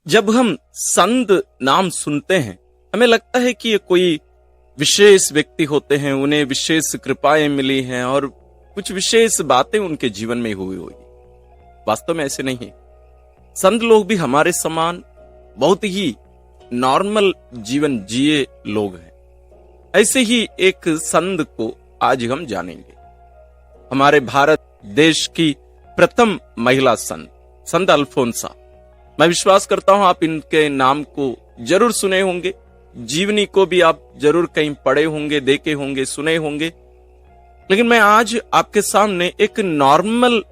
जब हम संत नाम सुनते हैं, हमें लगता है कि ये कोई विशेष व्यक्ति होते हैं, उन्हें विशेष कृपाएं मिली हैं और कुछ विशेष बातें उनके जीवन में हुई होगी। वास्तव में ऐसे नहीं है। संत लोग भी हमारे समान बहुत ही नॉर्मल जीवन जिए लोग हैं। ऐसे ही एक संत को आज हम जानेंगे। हमारे भारत देश की प्रथम महिला संत अल्फोंसा। मैं विश्वास करता हूं आप इनके नाम को जरूर सुने होंगे, जीवनी को भी आप जरूर कहीं पढ़े होंगे, देखे होंगे, सुने होंगे। लेकिन मैं आज आपके सामने एक नॉर्मल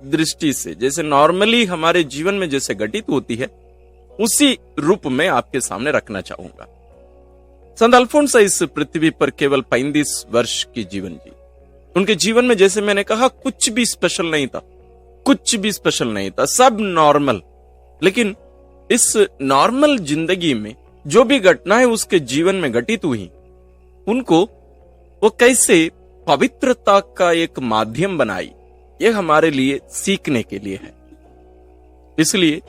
दृष्टि से, जैसे नॉर्मली हमारे जीवन में जैसे घटित होती है, उसी रूप में आपके सामने रखना चाहूंगा। संत अल्फोंसा इस पृथ्वी पर केवल 35 वर्ष की जीवन जी। उनके जीवन में जैसे मैंने कहा कुछ भी स्पेशल नहीं था, कुछ भी स्पेशल नहीं था, सब नॉर्मल। लेकिन इस नॉर्मल जिंदगी में जो भी घटनाएं उसके जीवन में घटित हुई, उनको वो कैसे पवित्रता का एक माध्यम बनाई, ये हमारे लिए सीखने के लिए है। इसलिए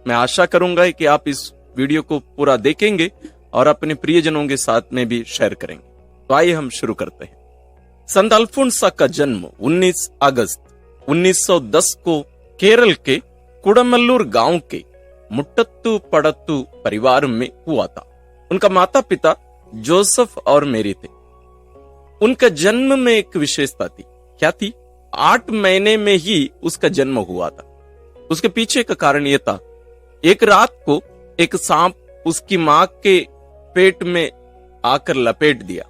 मैं आशा करूंगा कि आप इस वीडियो को पूरा देखेंगे और अपने प्रियजनों के साथ में भी शेयर करेंगे। तो आइए हम शुरू करते हैं। संत अल्फोंसा का जन्म 19 अगस्त 1910 को केरल के कुडमल्लूर गांव के मुट्टत्तु पड़त्तु परिवार में हुआ था। उनका माता पिता जोसेफ और मेरी थे। उनका जन्म में एक विशेषता थी। क्या थी? 8 महीने में ही उसका जन्म हुआ था। उसके पीछे का कारण यह था, एक रात को एक सांप उसकी मां के पेट में आकर लपेट दिया।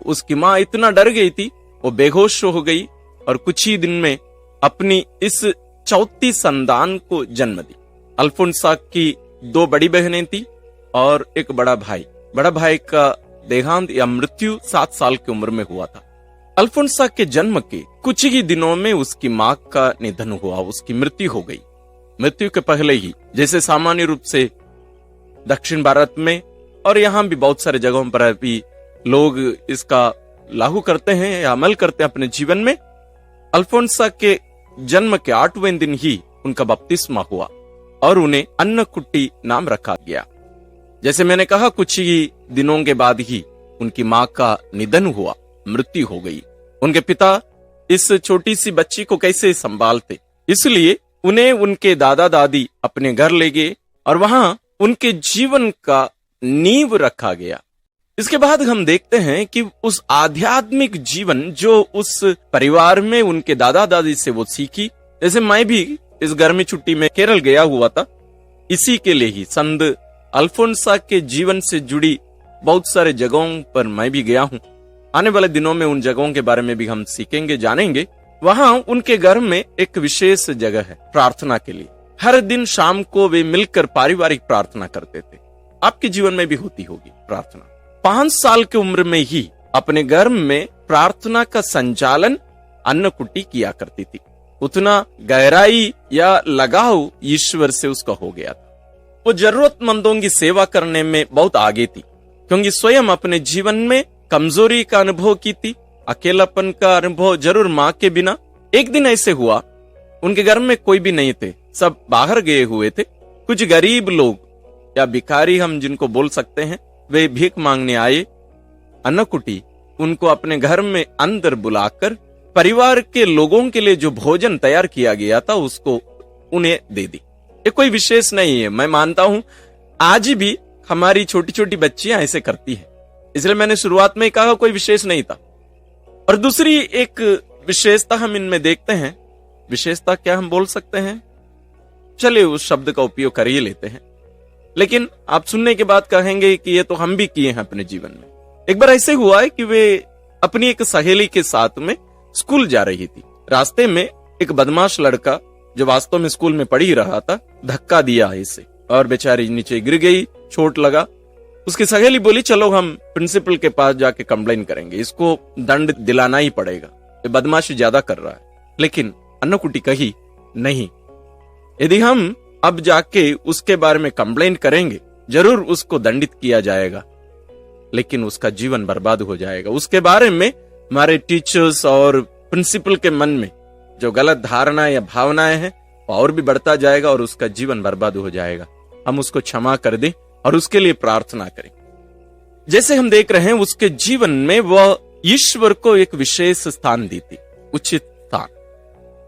उसकी मां इतना डर गई थी, वो बेहोश हो गई और कुछ ही दिन में अपनी इस चौथी संतान को जन्म दी। अल्फोंसा की 2 बड़ी बहनें थी और एक बड़ा भाई। बड़ा भाई का देहांत या मृत्यु 7 साल की उम्र में हुआ था। अल्फोंसा के जन्म के कुछ ही दिनों में उसकी मां का निधन हुआ, उसकी मृत्यु हो गई। मृत्यु के पहले ही, जैसे सामान्य रूप से दक्षिण भारत में और यहाँ भी बहुत सारे जगहों पर भी लोग इसका लागू करते हैं या अमल करते हैं अपने जीवन में, अल्फोंसा के जन्म के 8वें दिन ही उनका बपतिस्मा हुआ और उन्हें अन्नकुट्टी नाम रखा गया। जैसे मैंने कहा कुछ ही दिनों के बाद ही उनकी मां का निधन हुआ, मृत्यु हो गई। उनके पिता इस छोटी सी बच्ची को कैसे संभालते, इसलिए उन्हें उनके दादा दादी अपने घर ले गए और वहां उनके जीवन का नींव रखा गया। इसके बाद हम देखते हैं कि उस आध्यात्मिक जीवन जो उस परिवार में उनके दादा दादी से वो सीखी। जैसे मैं भी इस गर्मी छुट्टी में केरल गया हुआ था, इसी के लिए ही संत अल्फोंसा के जीवन से जुड़ी बहुत सारे जगहों पर मैं भी गया हूं। आने वाले दिनों में उन जगहों के बारे में भी हम सीखेंगे, जानेंगे। वहां उनके घर में एक विशेष जगह है प्रार्थना के लिए। हर दिन शाम को वे मिलकर पारिवारिक प्रार्थना करते थे। आपके जीवन में भी होती होगी प्रार्थना। 5 साल की उम्र में ही अपने घर में प्रार्थना का संचालन अन्नकुट्टी किया करती थी। उतना गहराई या लगाव ईश्वर से उसका हो गया था। वो जरूरतमंदों की सेवा करने में बहुत आगे थी, क्योंकि स्वयं अपने जीवन में कमजोरी का अनुभव की थी, अकेलापन का अनुभव जरूर मां के बिना। एक दिन ऐसे हुआ, उनके घर में कोई भी नहीं थे, सब बाहर गए हुए थे। कुछ गरीब लोग या भिखारी हम जिनको बोल सकते हैं, वे भीख मांगने आए। अन्नकुट्टी उनको अपने घर में अंदर बुलाकर परिवार के लोगों के लिए जो भोजन तैयार किया गया था उसको उन्हें दे दी। ये कोई विशेष नहीं है, मैं मानता हूं आज भी हमारी छोटी छोटी बच्चियां ऐसे करती हैं। इसलिए मैंने शुरुआत में कहा कोई विशेष नहीं था। और दूसरी एक विशेषता हम इनमें देखते हैं। विशेषता क्या हम बोल सकते हैं, चलिए उस शब्द का उपयोग कर ही लेते हैं, लेकिन आप सुनने के बाद कहेंगे कि ये तो हम भी किए हैं अपने जीवन में। एक बार ऐसे हुआ है कि वे अपनी एक सहेली के साथ में स्कूल जा रही थी। रास्ते में एक बदमाश लड़का, जो वास्तव में स्कूल में पढ़ ही रहा था, धक्का दिया इसे और बेचारी नीचे गिर गई, चोट लगा। उसकी सहेली बोली चलो हम प्रिंसिपल के पास जाके कंप्लेन करेंगे, इसको दंड दिलाना ही पड़ेगा, ये बदमाशी ज्यादा कर रहा है। लेकिन अन्नकुट्टी कही नहीं, यदि हम अब जाके उसके बारे में कंप्लेन करेंगे जरूर उसको दंडित किया जाएगा, लेकिन उसका जीवन बर्बाद हो जाएगा। उसके बारे में हमारे टीचर्स और प्रिंसिपल के मन में जो गलत धारणा या भावनाएं हैं और भी बढ़ता जाएगा और उसका जीवन बर्बाद हो जाएगा। हम उसको क्षमा कर दें और उसके लिए प्रार्थना करें। जैसे हम देख रहे हैं उसके जीवन में वह ईश्वर को एक विशेष स्थान दी थी, उचित स्थान,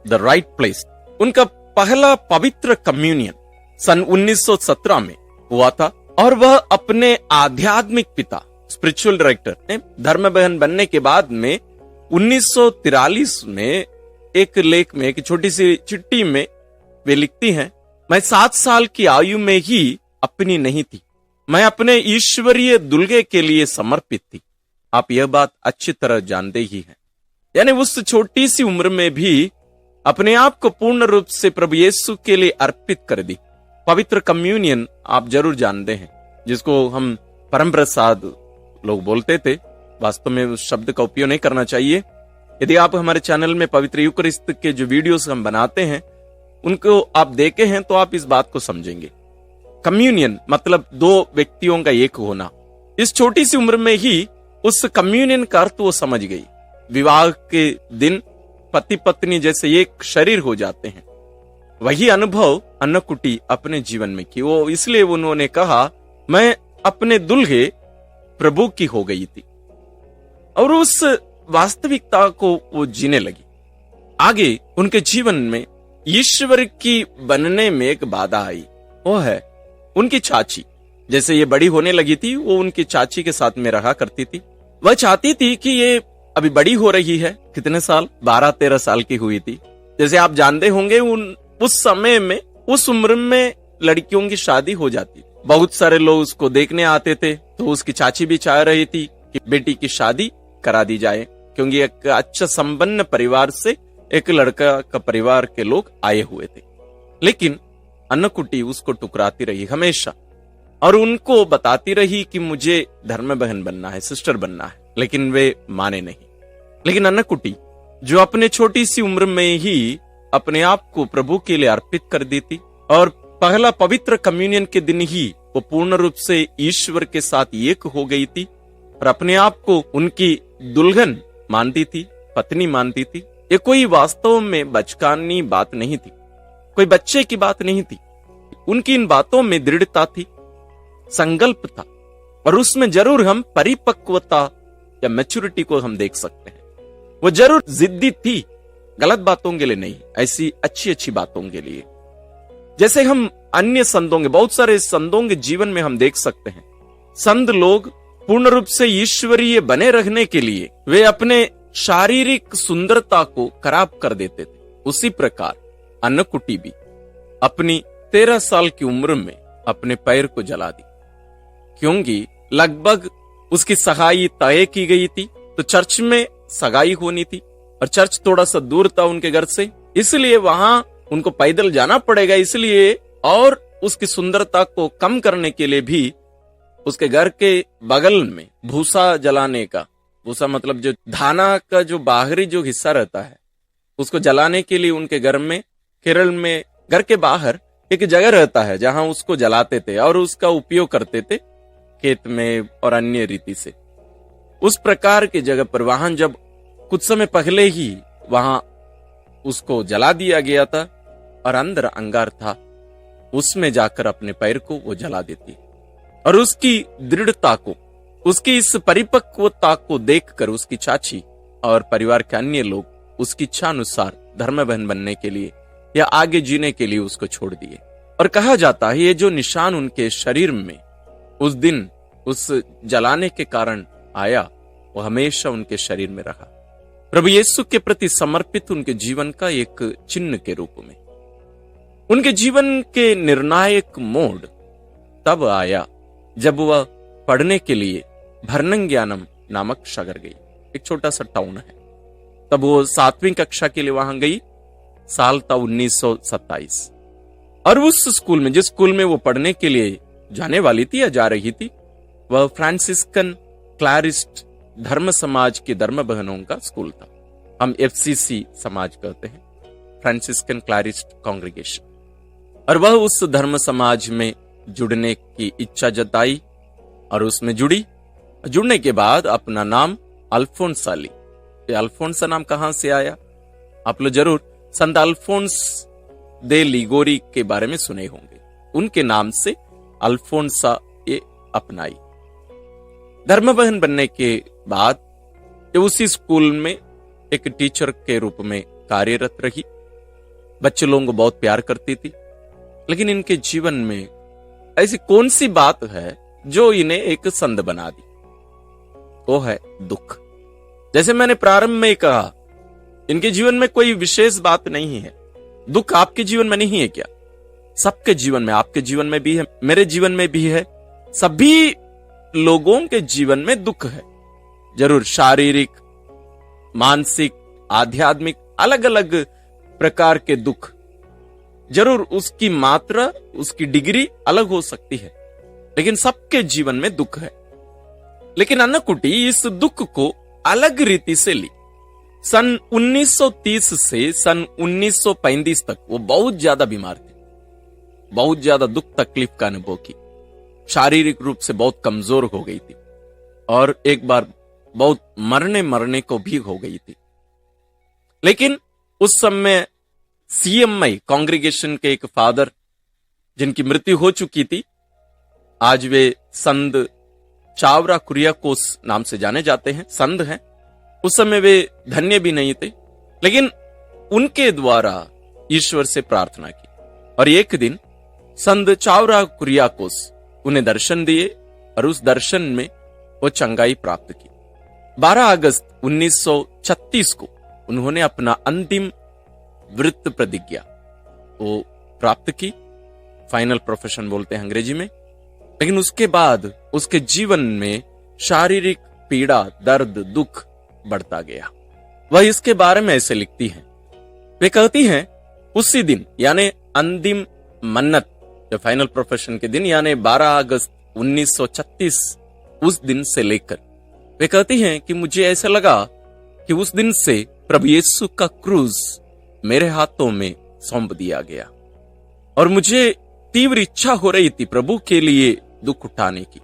द राइट प्लेस। उनका पहला पवित्र कम्युनियन सन 1917 में हुआ था और वह अपने आध्यात्मिक पिता, स्पिरिचुअल डायरेक्टर ने धर्म बहन बनने के बाद में 1943 में एक लेख में, एक छोटी सी चिट्ठी में वे लिखती हैं, मैं 7 साल की आयु में ही अपनी नहीं थी, मैं अपने ईश्वरीय दुल्हे के लिए समर्पित थी। आप यह बात अच्छी तरह जानते ही हैं। यानी उस छोटी सी उम्र में भी अपने आप को पूर्ण रूप से प्रभु यीशु के लिए अर्पित कर दी। पवित्र कम्युनियन आप जरूर जानते हैं, जिसको हम परम प्रसाद लोग बोलते थे। वास्तव में उस शब्द का उपयोग नहीं करना चाहिए। यदि आप हमारे चैनल में पवित्र यूकरिस्त के जो वीडियोस हम बनाते हैं उनको आप देखे हैं तो आप इस बात को समझेंगे। कम्युनियन मतलब 2 व्यक्तियों का एक होना। इस छोटी सी उम्र में ही उस कम्युनियन का अर्थ वो समझ गई। विवाह के दिन पति पत्नी जैसे एक शरीर हो जाते हैं, वही अनुभव अन्नकुटी अपने जीवन में की। वो इसलिए उन्होंने कहा, मैं अपने दुल्हे प्रभु की हो गई थी, और उस वास्तविकता को वो जीने लगी। आगे उनके जीवन में ईश्वर की बनने में एक बाधा आई, वो है उनकी चाची। जैसे ये बड़ी होने लगी थी, वो उनकी चाची के साथ में रहा करती थी। वह चाहती थी कि ये अभी बड़ी हो रही है, कितने साल, 12-13 साल की हुई थी। जैसे आप जानते होंगे उस समय में, उस उम्र में लड़कियों की शादी हो जाती। बहुत सारे लोग उसको देखने आते थे, तो उसकी चाची भी चाह रही थी कि बेटी की शादी करा दी जाए, क्योंकि एक अच्छा संपन्न परिवार से एक लड़का का परिवार के लोग आए हुए थे। लेकिन अन्नकुटी उसको टुकराती रही हमेशा, और उनको बताती रही कि मुझे धर्म बहन बनना है, सिस्टर बनना है, लेकिन वे माने नहीं। लेकिन अन्नकुटी जो अपने छोटी सी उम्र में ही अपने आप को प्रभु के लिए अर्पित कर दी थी, और पहला पवित्र कम्युनियन के दिन ही वो पूर्ण रूप से ईश्वर के साथ एक हो गई थी, और अपने आप को उनकी दुल्हन मानती थी, पत्नी मानती थी। ये कोई वास्तव में बचकानी बात नहीं थी, कोई बच्चे की बात नहीं थी। उनकी इन बातों में दृढ़ता थी, संकल्प था, और उसमें जरूर हम परिपक्वता या मैच्योरिटी को हम देख सकते हैं। वो जरूर जिद्दी थी, गलत बातों के लिए नहीं, ऐसी अच्छी अच्छी बातों के लिए। जैसे हम अन्य संतों के, बहुत सारे संतों के जीवन में हम देख सकते हैं, संत लोग पूर्ण रूप से ईश्वरीय बने रहने के लिए वे अपने शारीरिक सुंदरता को खराब कर देते थे। उसी प्रकार अन्नकुटी भी अपनी 13 साल की उम्र में अपने पैर को जला दी, क्योंकि लगभग उसकी सगाई तय की गई थी। तो चर्च में सगाई होनी थी, और चर्च थोड़ा सा दूर था उनके घर से, इसलिए वहां उनको पैदल जाना पड़ेगा। इसलिए और उसकी सुंदरता को कम करने के लिए भी उसके घर के बगल में भूसा जलाने का, भूसा मतलब जो धाना का जो बाहरी जो हिस्सा रहता है, उसको जलाने के लिए उनके घर में, केरल में घर के बाहर एक जगह रहता है जहां उसको जलाते थे और उसका उपयोग करते थे खेत में और अन्य रीति से। उस प्रकार की जगह पर वहां जब कुछ समय पहले ही वहां उसको जला दिया गया था, और अंदर अंगार था, उसमें जाकर अपने पैर को वो जला देती। और उसकी दृढ़ता को, उसकी इस परिपक्वता को देखकर उसकी चाची और परिवार के अन्य लोग उसकी इच्छा अनुसार धर्म बहन बनने के लिए या आगे जीने के लिए उसको छोड़ दिए। और कहा जाता है ये जो निशान उनके शरीर में उस दिन उस जलाने के कारण आया, वो हमेशा उनके शरीर में रहा, प्रभु यीशु के प्रति समर्पित उनके जीवन का एक चिन्ह के रूप में। उनके जीवन के निर्णायक मोड़ तब आया जब वह पढ़ने के लिए भरनंग्यानम नामक शहर गई, एक छोटा सा टाउन है। तब वो 7वीं कक्षा के लिए वहां गई, साल था 1927। और उस स्कूल में, जिस स्कूल में वो पढ़ने के लिए जाने वाली थी या जा रही थी, वह फ्रांसिस्कन क्लैरिस्ट धर्म समाज के धर्म बहनों का स्कूल था। हम FCC समाज कहते हैं, फ्रांसिस्कन क्लैरिस्ट कांग्रेगेशन। और वह उस धर्म समाज में जुड़ने की इच्छा जताई और उसमें जुड़ी। जुड़ने के बाद अपना नाम अल्फोंसा ली। ये अल्फोंसा नाम कहां से आया? आप लोग जरूर संत अल्फोंस दे लिगोरी के बारे में सुने होंगे। उनके नाम से अल्फोंसा ये अपनाई। धर्म बहन बनने के बाद ये उसी स्कूल में एक टीचर के रूप में कार्यरत रही। बच्चे लोगों को बहुत प्यार करती थी, लेकिन इनके जीवन में ऐसी कौन सी बात है जो इन्हें एक संत बना दी? वो है दुख। जैसे मैंने प्रारंभ में कहा, इनके जीवन में कोई विशेष बात नहीं है। दुख आपके जीवन में नहीं है क्या? सबके जीवन में, आपके जीवन में भी है, मेरे जीवन में भी है, सभी लोगों के जीवन में दुख है। जरूर शारीरिक, मानसिक, आध्यात्मिक, अलग अलग प्रकार के दुख, जरूर उसकी मात्रा, उसकी डिग्री अलग हो सकती है, लेकिन सबके जीवन में दुख है। लेकिन अन्नकुटी इस दुख को अलग रीति से ली। सन 1930 से सन 1935 तक वो बहुत ज्यादा बीमार थे, बहुत ज्यादा दुख तकलीफ का अनुभव की, शारीरिक रूप से बहुत कमजोर हो गई थी और एक बार बहुत मरने को भी हो गई थी। लेकिन उस समय CMI कांग्रेगेशन के एक फादर, जिनकी मृत्यु हो चुकी थी, आज वे संत चावरा कुरियाकोस नाम से जाने जाते हैं, संत हैं। उस समय वे धन्य भी नहीं थे, लेकिन उनके द्वारा ईश्वर से प्रार्थना की और एक दिन संत चावरा कुरियाकोस उन्हें दर्शन दिए और उस दर्शन में वो चंगाई प्राप्त की। 12 अगस्त 1936 को उन्होंने अपना अंतिम व्रत प्रतिज्ञा वो प्राप्त की, फाइनल प्रोफेशन बोलते हैं अंग्रेजी में। लेकिन उसके बाद उसके जीवन में शारीरिक पीड़ा, दर्द, दुख बढ़ता गया। वह इसके बारे में ऐसे लिखती हैं, वे कहती हैं उसी दिन यानी अंतिम मन्नत, जो फाइनल प्रोफेशन के दिन यानी 12 अगस्त 1936, उस दिन से लेकर वे कहती हैं कि मुझे ऐसा लगा कि उस दिन से प्रभु यीशु का क्रूज मेरे हाथों में सौंप दिया गया और मुझे तीव्र इच्छा हो रही थी प्रभु के लिए दुख उठाने की,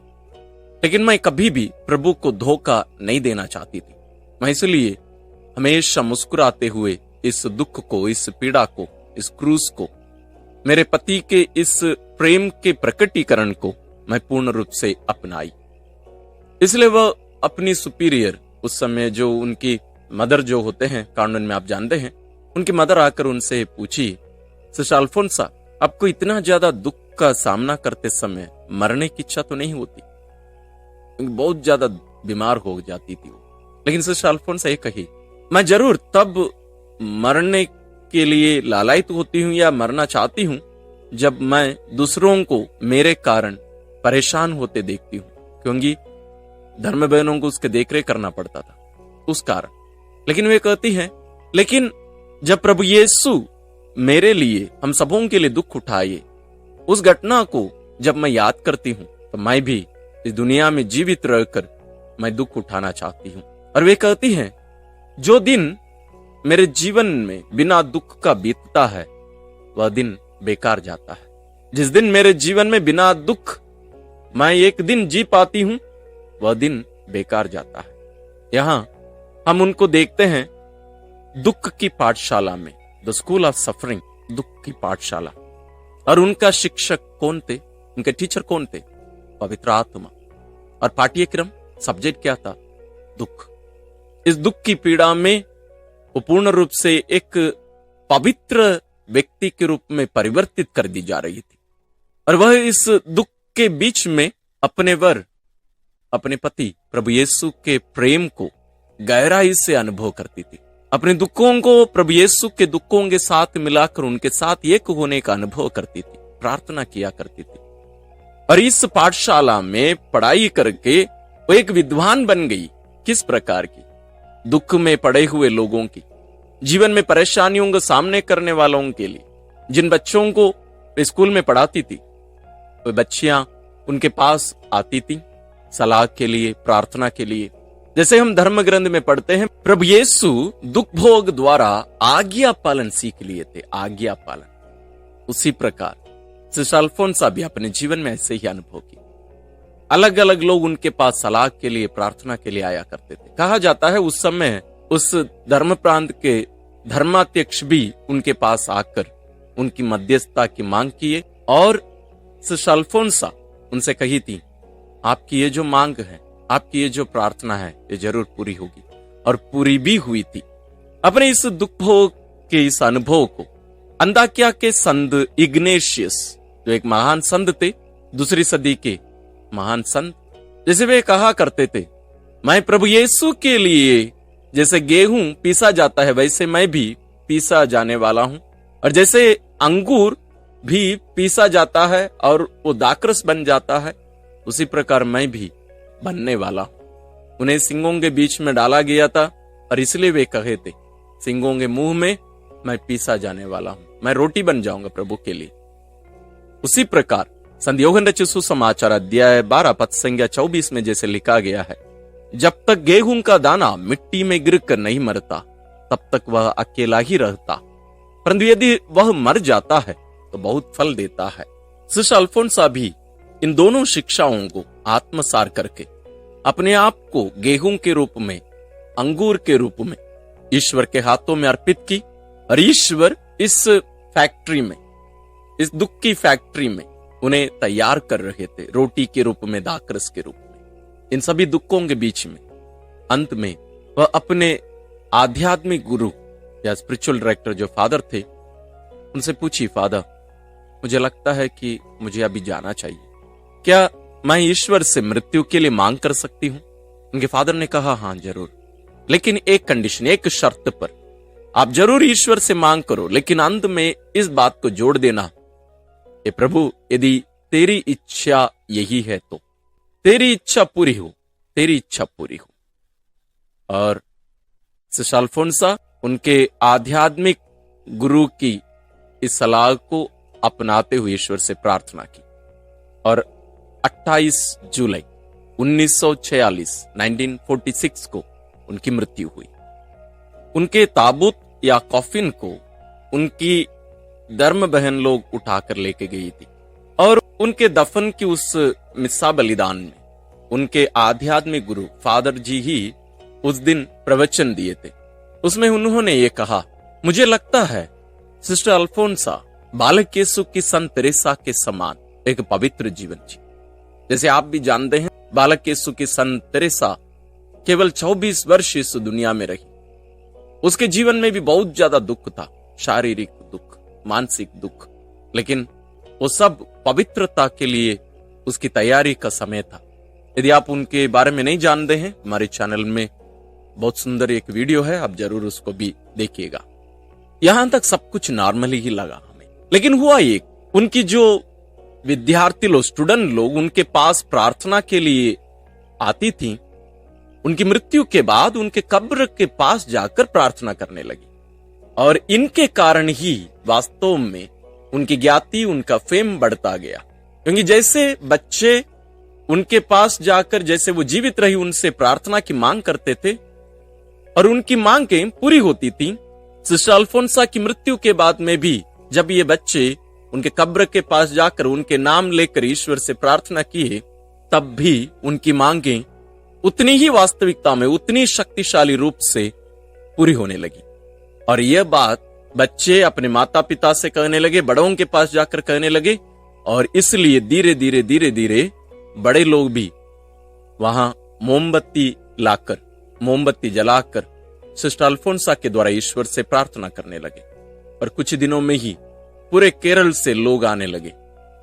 लेकिन मैं कभी भी प्रभु को धोखा नहीं देना चाहती थी। मैं इसलिए हमेशा मुस्कुराते हुए इस दुख को, इस पीड़ा को, इस क्रूज को, मेरे पति के इस प्रेम के प्रकटीकरण को मैं पूर्ण रूप से अपनाई। इसलिए वह अपनी सुपीरियर, उस समय जो उनकी मदर जो होते हैं कानून में आप जानते हैं, उनकी मदर आकर उनसे पूछी, सिस्टर अल्फोंसा, आपको इतना ज्यादा दुख का सामना करते समय मरने की इच्छा तो नहीं होती? बहुत ज्यादा बीमार हो जाती थी वो। लेकिन सिस्टर अल्फोंसा ये कही, मैं जरूर तब मरने के लिए लालायित होती हूँ या मरना चाहती हूँ जब मैं दूसरों को मेरे कारण परेशान होते देखती हूँ, क्योंकि धर्म बहनों को उसके देखरेख करना पड़ता था उस कारण। लेकिन वे कहती हैं, लेकिन जब प्रभु यीशु मेरे लिए, हम सबों के लिए दुख उठाए, उस घटना को जब मैं याद करती हूँ तो मैं भी इस दुनिया में जीवित रहकर मैं दुख उठाना चाहती हूँ। और वे कहती हैं, जो दिन मेरे जीवन में बिना दुख का बीतता है वह दिन बेकार जाता है। जिस दिन मेरे जीवन में बिना दुख मैं एक दिन जी पाती हूँ वह दिन बेकार जाता है। यहां हम उनको देखते हैं दुख की पाठशाला में, द स्कूल ऑफ सफरिंग, दुख की पाठशाला। और उनका शिक्षक कौन थे? उनके टीचर कौन थे? पवित्र आत्मा। और पाठ्यक्रम, सब्जेक्ट क्या था? दुख। इस दुख की पीड़ा में वो पूर्ण रूप से एक पवित्र व्यक्ति के रूप में परिवर्तित कर दी जा रही थी। और वह इस दुख के बीच में अपने वर, अपने पति प्रभु यीशु के प्रेम को गहराई से अनुभव करती थी। अपने दुखों को प्रभु यीशु के दुखों के साथ मिलाकर उनके साथ एक होने का अनुभव करती थी, प्रार्थना किया करती थी। और इस पाठशाला में पढ़ाई करके वो एक विद्वान बन गई। किस प्रकार की? दुख में पड़े हुए लोगों की, जीवन में परेशानियों का सामने करने वालों के लिए। जिन बच्चों को स्कूल में पढ़ाती थी, वो बच्चियां उनके पास आती थी सलाह के लिए, प्रार्थना के लिए। जैसे हम धर्म ग्रंथ में पढ़ते हैं, प्रभु यीशु दुख भोग द्वारा आज्ञा पालन सीख लिए थे, आज्ञा पालन। उसी प्रकार सिस्टर अल्फोंसा भी अपने जीवन में ऐसे ही अनुभव की। अलग अलग लोग उनके पास सलाह के लिए, प्रार्थना के लिए आया करते थे। कहा जाता है उस समय उस धर्म प्रांत के धर्माध्यक्ष भी उनके पास आकर उनकी मध्यस्थता की मांग किए और सिस्टर अल्फोंसा उनसे कही थी, आपकी ये जो मांग है, आपकी ये जो प्रार्थना है, ये जरूर पूरी होगी, और पूरी भी हुई थी। अपने इस दुख के इस अनुभव को अंताकिया के संत इग्नेशियस, जो एक महान संत थे, दूसरी सदी के महान संत, जैसे वे कहा करते थे, मैं प्रभु यीशु के लिए जैसे गेहूं पीसा जाता है वैसे मैं भी पीसा जाने वाला हूं, और जैसे अंगूर भी पीसा जाता है और वो दाखरस बन जाता है, उसी प्रकार मैं भी बनने वाला हूं। उन्हें सिंगों के बीच में डाला गया था और इसलिए वे कहे थे, सिंगों के मुंह में मैं पीसा जाने वाला हूं, मैं रोटी बन जाऊंगा प्रभु के लिए। उसी प्रकार संत यूहन्ना रचित सुसमाचार अध्याय 12 पद संख्या 24 में जैसे लिखा गया है, जब तक गेहूं का दाना मिट्टी में गिर कर नहीं मरता तब तक वह अकेला ही रहता, परंतु यदि वह मर जाता है तो बहुत फल देता है। सिस्टर अल्फोंसा भी इन दोनों शिक्षाओं को आत्मसार करके अपने आप को गेहूं के रूप में, अंगूर के रूप में ईश्वर के हाथों में अर्पित की, और ईश्वर इस फैक्ट्री में, इस दुख की फैक्ट्री में उन्हें तैयार कर रहे थे, रोटी के रूप में, दाखरस के रूप में। इन सभी दुखों के बीच में अंत में वह अपने आध्यात्मिक गुरु या स्पिरिचुअल डायरेक्टर जो फादर थे, उनसे पूछी, फादर मुझे लगता है कि मुझे अभी जाना चाहिए, क्या मैं ईश्वर से मृत्यु के लिए मांग कर सकती हूं? उनके फादर ने कहा, हां जरूर, लेकिन एक कंडीशन, एक शर्त पर। आप जरूर ईश्वर से मांग करो, लेकिन अंत में इस बात को जोड़ देना, हे प्रभु यदि तेरी इच्छा यही है तो तेरी इच्छा पूरी हो, तेरी इच्छा पूरी हो। और सिस्टर अल्फोंसा उनके आध्यात्मिक गुरु की इस सलाह को अपनाते हुए ईश्वर से प्रार्थना की, और 28 जुलाई 1946 को उनकी मृत्यु हुई। उनके ताबूत या कॉफिन को उनकी धर्म बहन लोग उठाकर लेके गई थी, और उनके दफन की उस मिस्सा बलिदान में उनके आध्यात्मिक गुरु फादर जी ही उस दिन प्रवचन दिए थे। उसमें उन्होंने ये कहा, मुझे लगता है सिस्टर अल्फोंसा बालक यीशु की संत तेरेसा के समान एक पवित्र जीवन जी। जैसे आप भी जानते हैं, बालक यीशु की संत तेरेसा केवल 24 वर्ष इस दुनिया में रही। उसके जीवन में भी बहुत ज्यादा दुख था, शारीरिक दुख, मानसिक दुख, लेकिन वो सब पवित्रता के लिए उसकी तैयारी का समय था। यदि आप उनके बारे में नहीं जानते हैं, हमारे चैनल में बहुत सुंदर एक वीडियो है, आप जरूर उसको भी देखिएगा। यहां तक सब कुछ नॉर्मली ही लगा हमें, लेकिन हुआ एक, उनकी जो विद्यार्थी लोग, स्टूडेंट लोग उनके पास प्रार्थना के लिए आती थी, उनकी मृत्यु के बाद उनके कब्र के पास जाकर प्रार्थना करने लगी, और इनके कारण ही वास्तव में उनकी ज्ञाति, उनका फेम बढ़ता गया। क्योंकि जैसे बच्चे उनके पास जाकर, जैसे वो जीवित रही, उनसे प्रार्थना की मांग करते थे और उनकी मांगें पूरी होती थी। सिस्टर अल्फोंसा की मृत्यु के बाद में भी जब ये बच्चे उनके कब्र के पास जाकर उनके नाम लेकर ईश्वर से प्रार्थना किए, तब भी उनकी मांगें उतनी ही वास्तविकता में, उतनी शक्तिशाली रूप से पूरी होने लगी। और यह बात बच्चे अपने माता पिता से कहने लगे, बड़ों के पास जाकर कहने लगे, और इसलिए धीरे धीरे धीरे धीरे बड़े लोग भी वहां मोमबत्ती लाकर, मोमबत्ती जलाकर सिस्टर अल्फोंसा के द्वारा ईश्वर से प्रार्थना करने लगे। और कुछ दिनों में ही पूरे केरल से लोग आने लगे,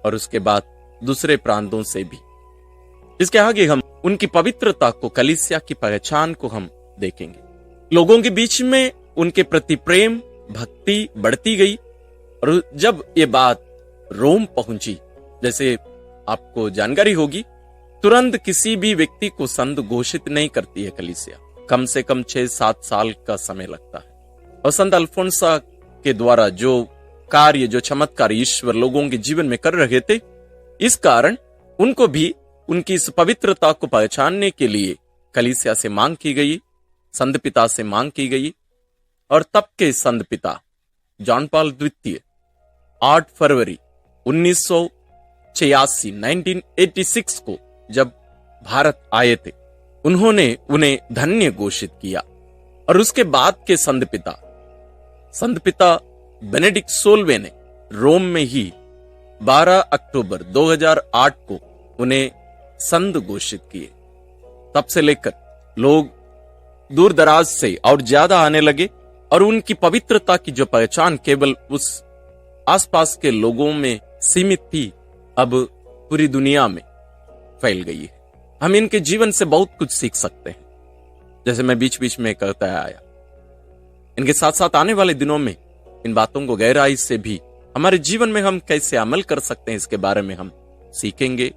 और उसके बाद दूसरे प्रांतों से भी। इसके आगे हम उनकी पवित्रता को, कलीसिया की पहचान को हम देखेंगे। लोगों के बीच में उनके प्रति प्रेम, भक्ति बढ़ती गई, और जब ये बात रोम पहुंची, जैसे आपको जानकारी होगी, तुरंत किसी भी व्यक्ति को संत घोषित नहीं करती है कलीसिया, कम से कम 6-7 साल का समय लगता है। और संत अल्फोंसा के द्वारा जो कार्य, जो चमत्कार ईश्वर लोगों के जीवन में कर रहे थे, इस कारण उनको भी उनकी इस पवित्रता को पहचानने के लिए कलीसिया से मांग की गई, संत पिता से मांग की गई। और तब के संत पिता जॉन पॉल द्वितीय 8 फरवरी 1986 को जब भारत आए थे, उन्होंने उन्हें धन्य घोषित किया। और उसके बाद के संत पिता बेनेडिक्ट 16वें ने रोम में ही 12 अक्टूबर 2008 को उन्हें संत घोषित किए। तब से लेकर लोग दूर दराज से और ज्यादा आने लगे और उनकी पवित्रता की जो पहचान केवल उस आसपास के लोगों में सीमित थी, अब पूरी दुनिया में फैल गई है। हम इनके जीवन से बहुत कुछ सीख सकते हैं, जैसे मैं बीच बीच में कहता आया। इनके साथ साथ आने वाले दिनों में इन बातों को गहराई से भी हमारे जीवन में हम कैसे अमल कर सकते हैं, इसके बारे में हम सीखेंगे,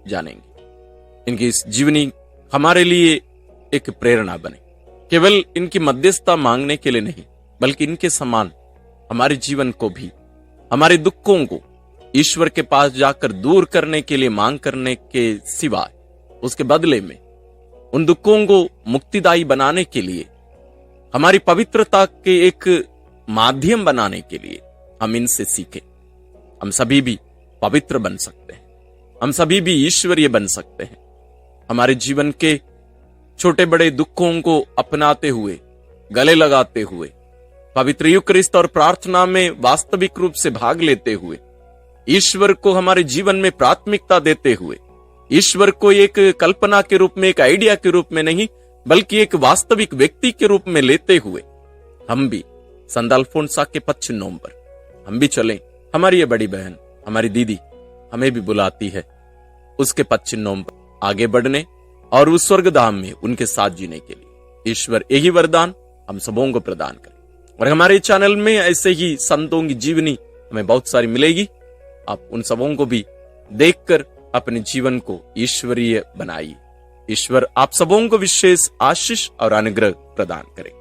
जानेंगे। इनकी इस जीवनी हमारे लिए एक प्रेरणा बने, केवल इनकी मध्यस्थता मांगने के लिए नहीं, बल्कि इनके समान हमारे जीवन को भी, हमारे दुखों को ईश्वर के पास जाकर दूर करने के लिए मांग करने के सिवाय, उसके बदले में उन दुखों को मुक्तिदायी बनाने के लिए, हमारी पवित्रता के एक माध्यम बनाने के लिए हम इनसे सीखें। हम सभी भी पवित्र बन सकते हैं, हम सभी भी ईश्वरीय बन सकते हैं। हमारे जीवन के छोटे बड़े दुखों को अपनाते हुए, गले लगाते हुए, पवित्र यूकरिस्त और प्रार्थना में वास्तविक रूप से भाग लेते हुए, ईश्वर को हमारे जीवन में प्राथमिकता देते हुए, ईश्वर को एक कल्पना के रूप में, एक आइडिया के रूप में नहीं, बल्कि एक वास्तविक व्यक्ति के रूप में लेते हुए हम भी संत अल्फोंसा के पद चिन्हों पर हम भी चलें। हमारी ये बड़ी बहन, हमारी दीदी हमें भी बुलाती है उसके पद चिन्हों पर आगे बढ़ने और उस स्वर्ग धाम में उनके साथ जीने के लिए। ईश्वर यही वरदान हम सबों को प्रदान करे। और हमारे चैनल में ऐसे ही संतों की जीवनी हमें बहुत सारी मिलेगी। आप उन सबों को भी देखकर अपने जीवन को ईश्वरीय बनाइए। ईश्वर आप सबों को विशेष आशीष और अनुग्रह प्रदान करे।